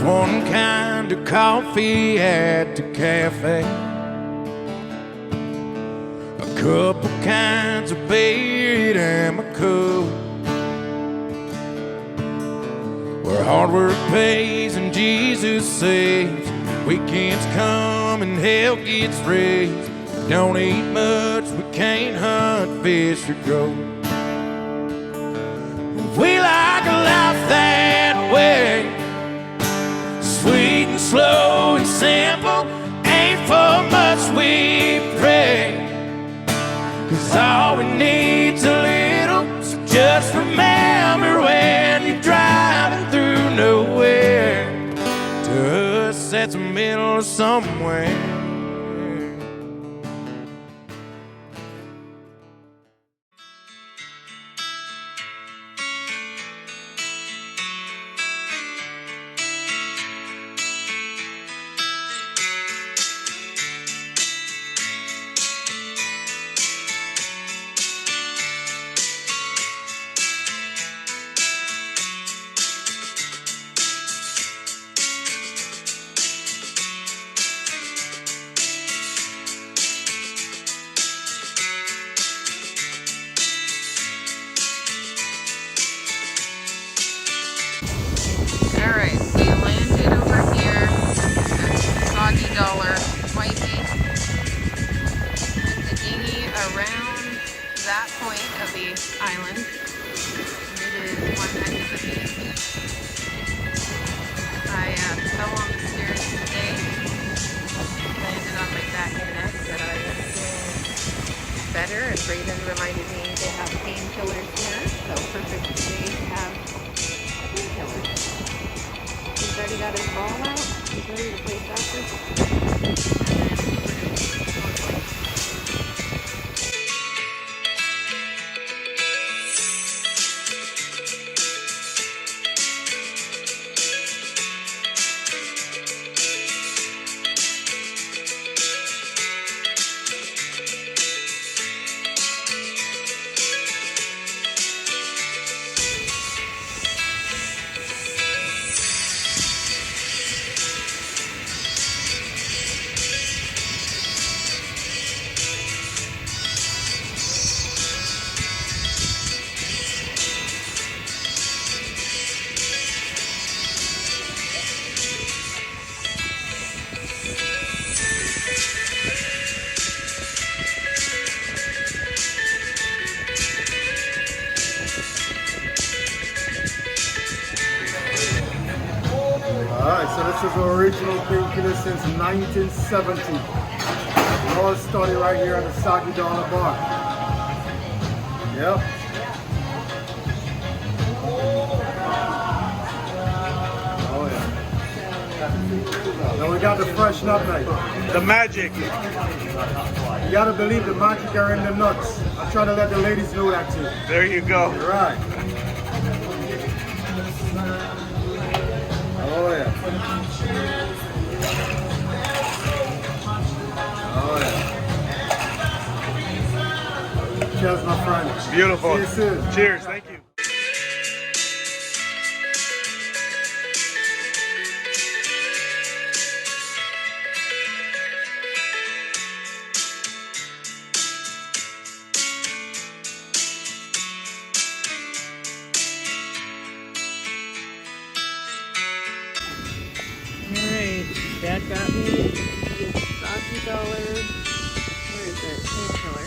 one kind of coffee at the cafe, a couple kinds of bait and my cup, where hard work pays and Jesus saves. Weekends come and hell gets raised. Don't eat much, we can't hunt, fish, or grow. We like a life that way, sweet and slow and simple. Ain't for much we pray, 'cause all we need's a little. So just remember when you're driving through nowhere, to us that's the middle of somewhere. Alright, we landed over here at Soggy Dollar, Wifey. Took the dinghy around that point of the island. It is one heck of a view. I fell on the stairs today. Landed on my back and neck, but I was feeling better, and Reagan reminded me they have painkillers here, so perfect day to have painkillers. He's already got his ball out. He's ready to play soccer. Alright, so this is the original painkiller since 1970. We all started right here at the Soggy Dollar Bar. Yep. Oh yeah. Now we got the fresh nutmeg. The magic. You gotta believe the magic are in the nuts. I try to let the ladies know that too. There you go. Right. Oh yeah. Oh yeah. Cheers, my friend. Beautiful. See you soon. Cheers. Thank you. Alright, Dad got me these Soggy Dollar, where is it, painkiller,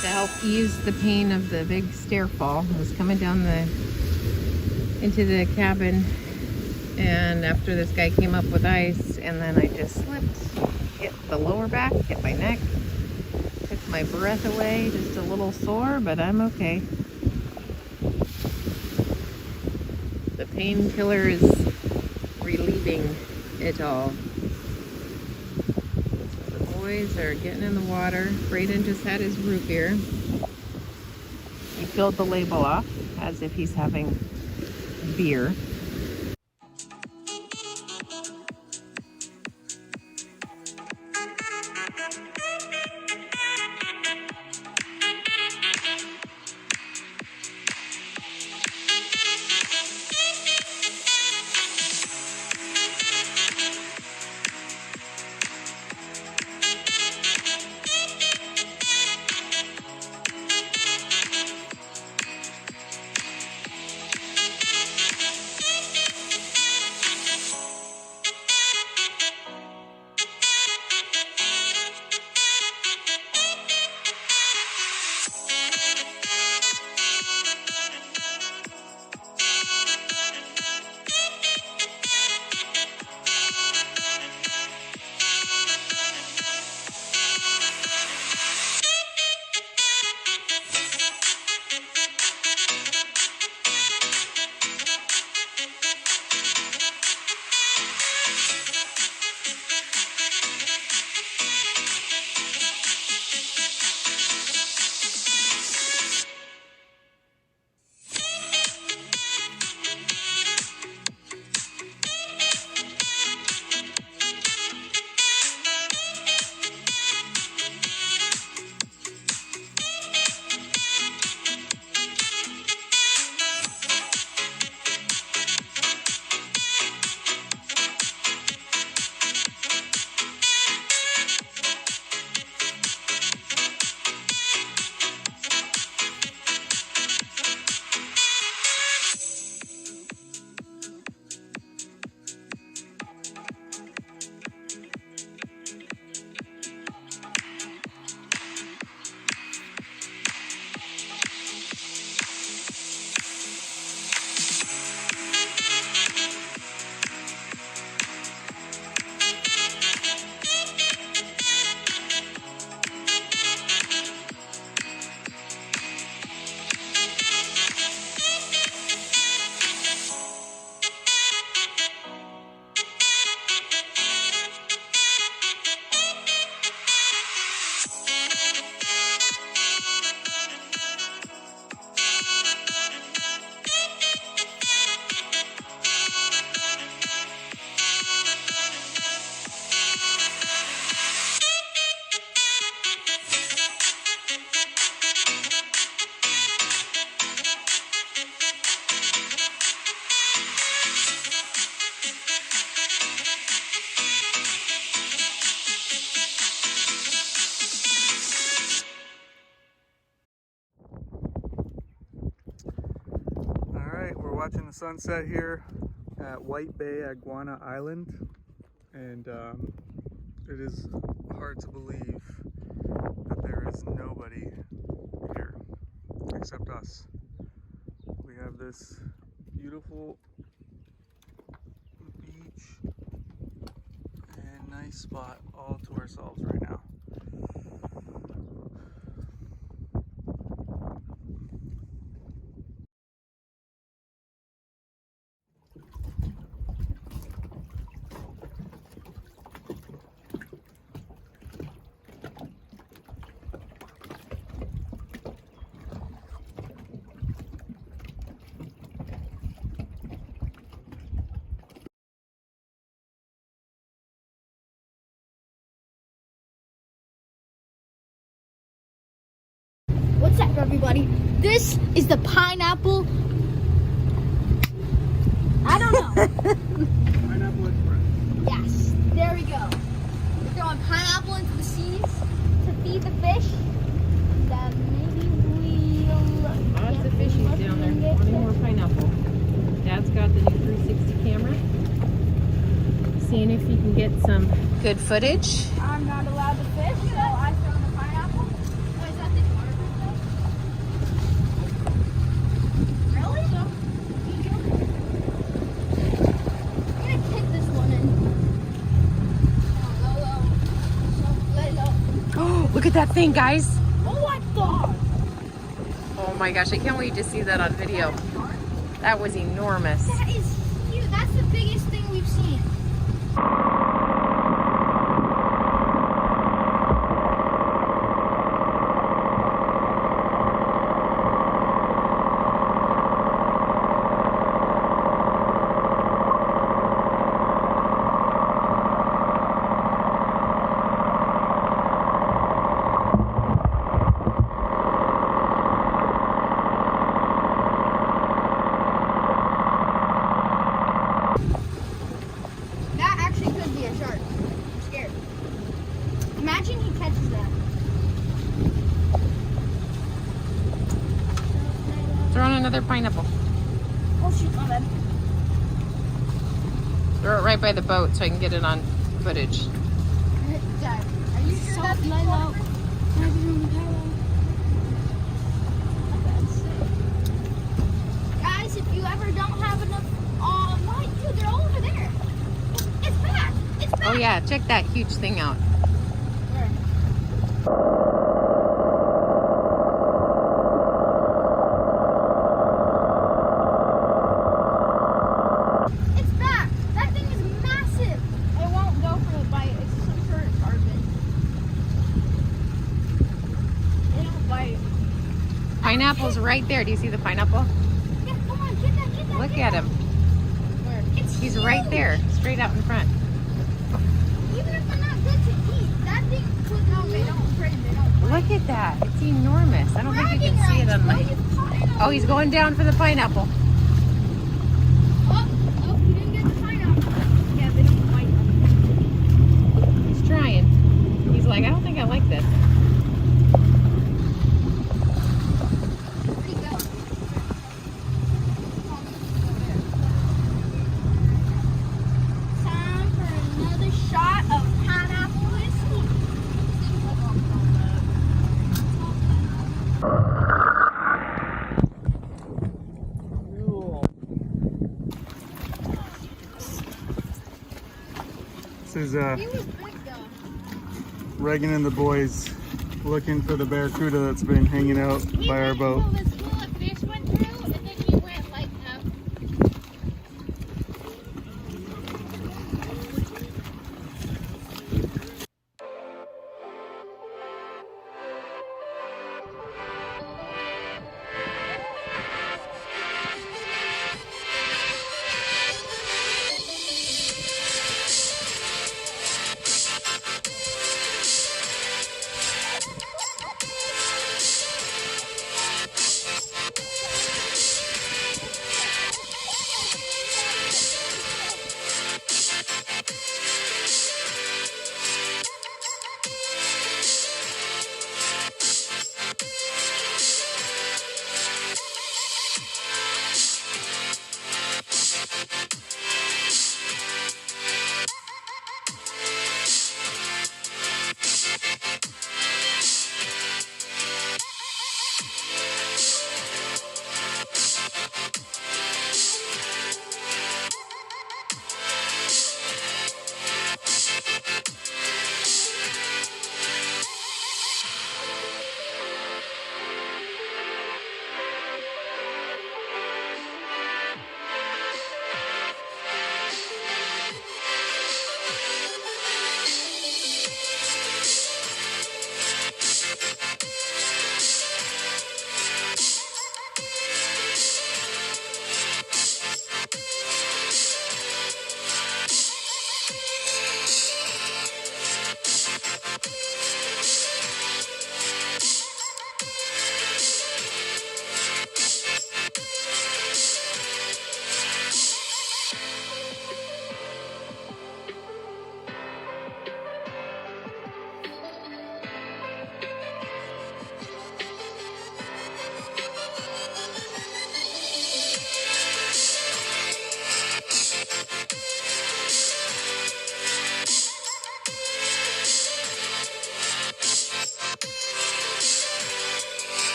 to help ease the pain of the big stair fall. I was coming down into the cabin, and after this guy came up with ice, and then I just slipped, hit the lower back, hit my neck, took my breath away, just a little sore, but I'm okay. The painkiller is relieving it all. The boys are getting in the water. Braden just had his root beer. He filled the label off as if he's having beer. Watching the sunset here at White Bay at Guana Island, and it is hard to believe that there is nobody here except us. We have this beautiful beach and nice spot all to ourselves right now. What's up, everybody? This is the pineapple. I don't know. Pineapple Express. Yes, there we go. We're throwing pineapple into the seas to feed the fish. And maybe we'll. Lots of fishies down there. Wanting more pineapple. Dad's got the new 360 camera. Seeing if he can get some good footage. I'm not allowed to fish, so I throw the pineapple. Oh, is that the water thing? Really? I'm gonna kick this one in. Oh, look at that thing, guys. Oh my god! Oh my gosh, I can't wait to see that on video. That was enormous. That is huge. That's the biggest thing we've seen. That actually could be a shark. I'm scared. Imagine he catches that. Throw in another pineapple. Oh shoot, my bad. Throw it right by the boat so I can get it on footage. Dad, are you sure that's the water? Guys, if you ever don't have enough, why, dude, they're all over there. It's back. It's back. Oh yeah, check that huge thing out. It's back. That thing is massive. It won't go for the bite. It's some sort of tarpon. They don't bite. Pineapple's right there. Do you see the pineapple? Yeah, come on, get that. Look get at that. him. He's Huge. right there, straight out in front. Even if they're not good to eat, that thing could no, they don't bite. They don't bite. Look at that. It's enormous. I don't think you can see it on my... Oh, he's going down for the pineapple. Oh, he didn't get the pineapple. Yeah, they don't bite. He's trying. He's like, I don't think I like this. Where'd he go? Time for another shot of pineapple whiskey. This is He was big though. Reagan and the boys looking for the barracuda that's been hanging out by our boat. This full of fish went through, and then he went like up.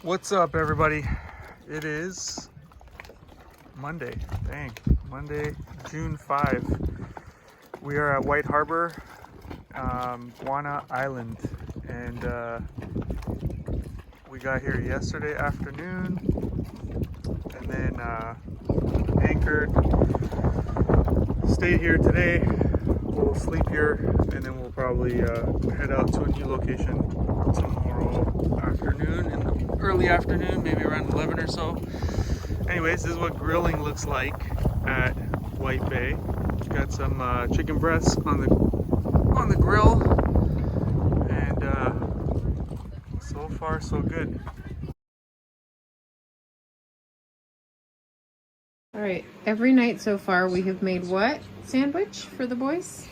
What's up, everybody? It is Monday. Dang, Monday, June 5. We are at White Harbor, Guana Island, and we got here yesterday afternoon, and then anchored, stayed here today. We'll sleep here, and then we'll probably head out to a new location tomorrow afternoon, in the early afternoon, maybe around 11 or so. Anyways, this is what grilling looks like at White Bay. Got some chicken breasts on the grill, and so far so good. All right, every night so far we have made what sandwich for the boys?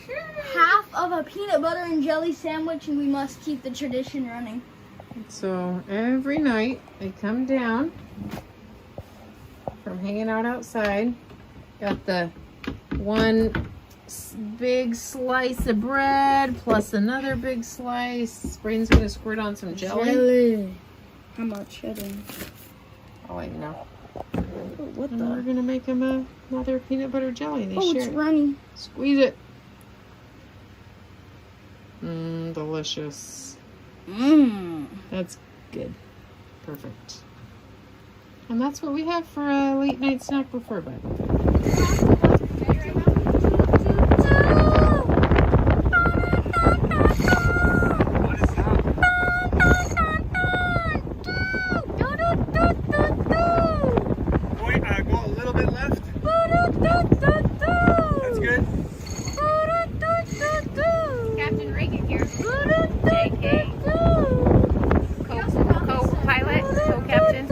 Half of a peanut butter and jelly sandwich, and we must keep the tradition running. So every night they come down from hanging out outside. Got the one big slice of bread plus another big slice. Braden's gonna squirt on some jelly. How much? I don't know. Oh, I know. What And we're gonna make him another peanut butter jelly. They Oh, share it's it. runny. Squeeze it. Delicious. That's good. Perfect. And that's what we have for a late night snack before bed. Go a little bit left. That's good. Captain Reagan here. JK. Co-pilot, co-captain.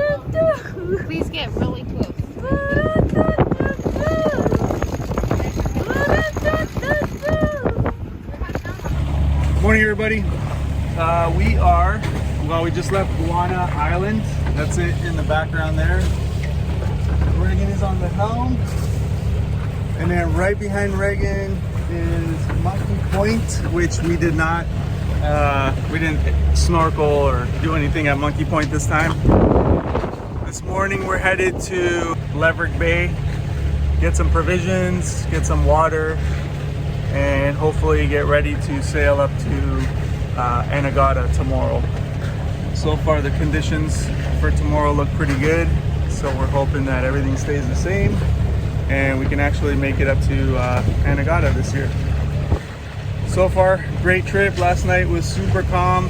Please get really close. Morning, everybody. We just left Guana Island. That's it in the background there. Reagan is on the helm. And then right behind Reagan is Monkey Point, which we did not, we didn't snorkel or do anything at Monkey Point this time. This morning we're headed to Leverick Bay, get some provisions, get some water, and hopefully get ready to sail up to Anagada tomorrow. So far the conditions for tomorrow look pretty good, so we're hoping that everything stays the same and we can actually make it up to Anagada this year. So far, great trip. Last night was super calm.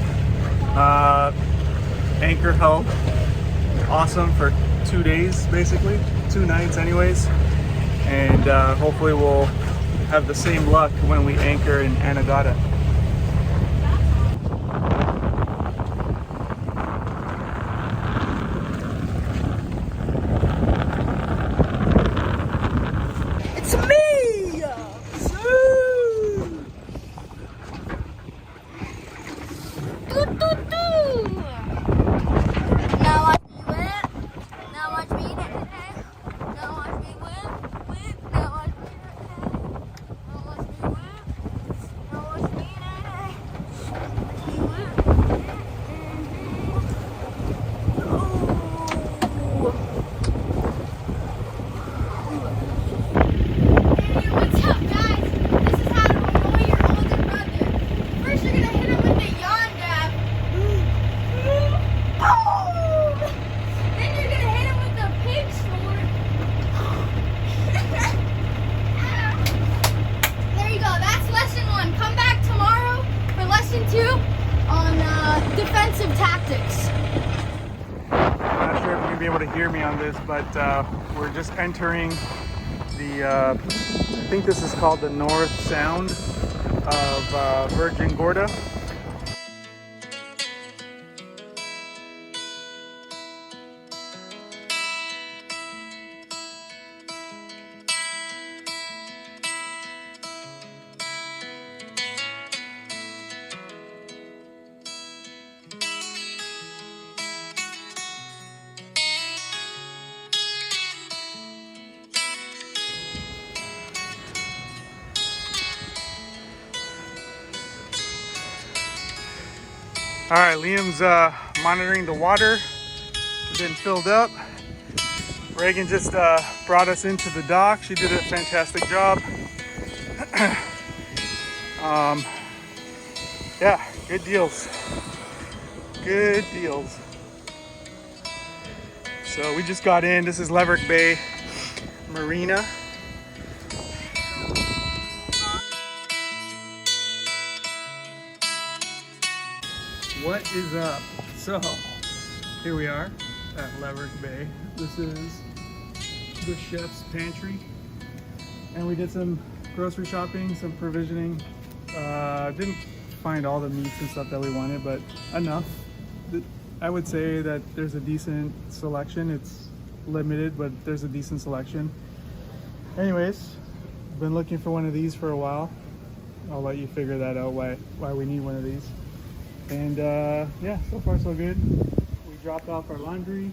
Anchor held awesome for 2 days, basically 2 nights anyways, and hopefully we'll have the same luck when we anchor in Anagada. It's me! Now watch me whip. Now watch me whip. Now watch me whip. Whip. Now watch me whip. Now watch me whip. Now watch me Hey, what's up, guys? This is how to annoy your older brother. First, you're gonna hit him with the yawn dab. Boom! Then you're gonna hit him with the pig snort. There you go. That's lesson 1. Come back tomorrow for lesson 2 on defensive tactics. I'm not sure if you're gonna be able to hear me on this, but we're just entering the, I think this is called the North Sound of Virgin Gorda. All right, Liam's monitoring the water. been filled up. Reagan just brought us into the dock. She did a fantastic job. Yeah, good deals. Good deals. So we just got in. This is Leverick Bay Marina. What is up? So here we are at Leverick Bay. This is the chef's pantry, and we did some grocery shopping, some provisioning. Didn't find all the meats and stuff that we wanted, but enough. I would say that there's a decent selection. It's limited, but there's a decent selection. Anyways, been looking for one of these for a while. I'll let you figure that out, why we need one of these. And yeah, so far so good. We dropped off our laundry.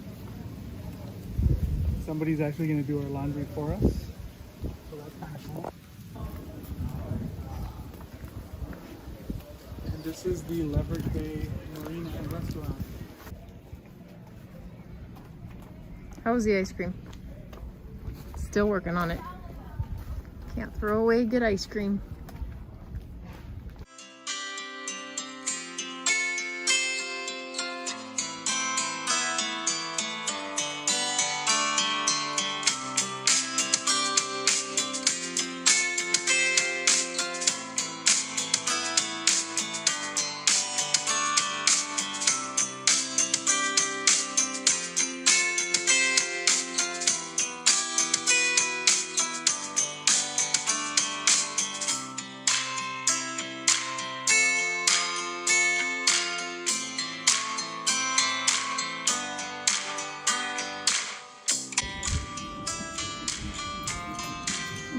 Somebody's actually going to do our laundry for us, so that's kind of cool. And this is the Leverick Bay Marina and Restaurant. How was the ice cream? Still working on it. Can't throw away good ice cream.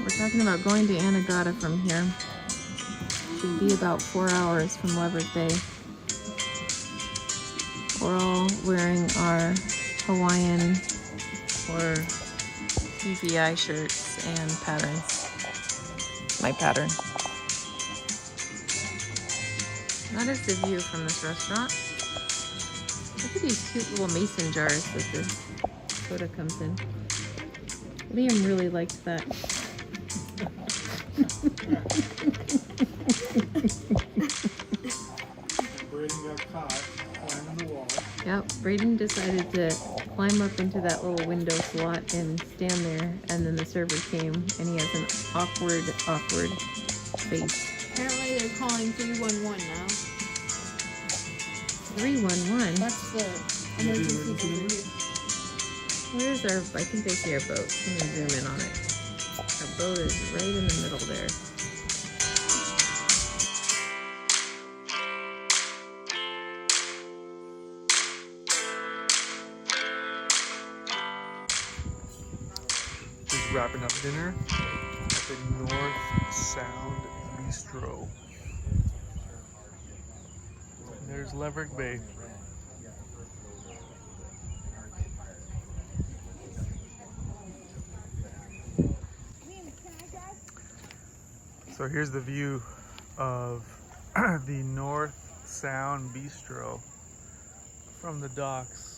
We're talking about going to Anagada from here. Should be about 4 hours from Leverick Bay. We're all wearing our Hawaiian or BVI shirts and patterns. My pattern. That is the view from this restaurant. Look at these cute little mason jars that this soda comes in. Liam really liked that. Braden got caught climbing the wall. Yep, Braden decided to climb up into that little window slot and stand there, and then the server came and he has an awkward face. Apparently they're calling 311 now. 311? That's the emergency number. Where's our, I think I see our boat. Let me zoom in on it. Our boat is right in the middle there. Just wrapping up dinner at the North South Bistro. And there's Leverick Bay. So here's the view of the North Sound Bistro from the docks.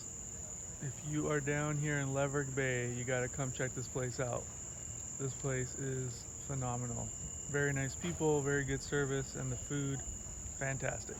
If you are down here in Leverick Bay, you gotta come check this place out. This place is phenomenal. Very nice people, very good service, and the food, fantastic.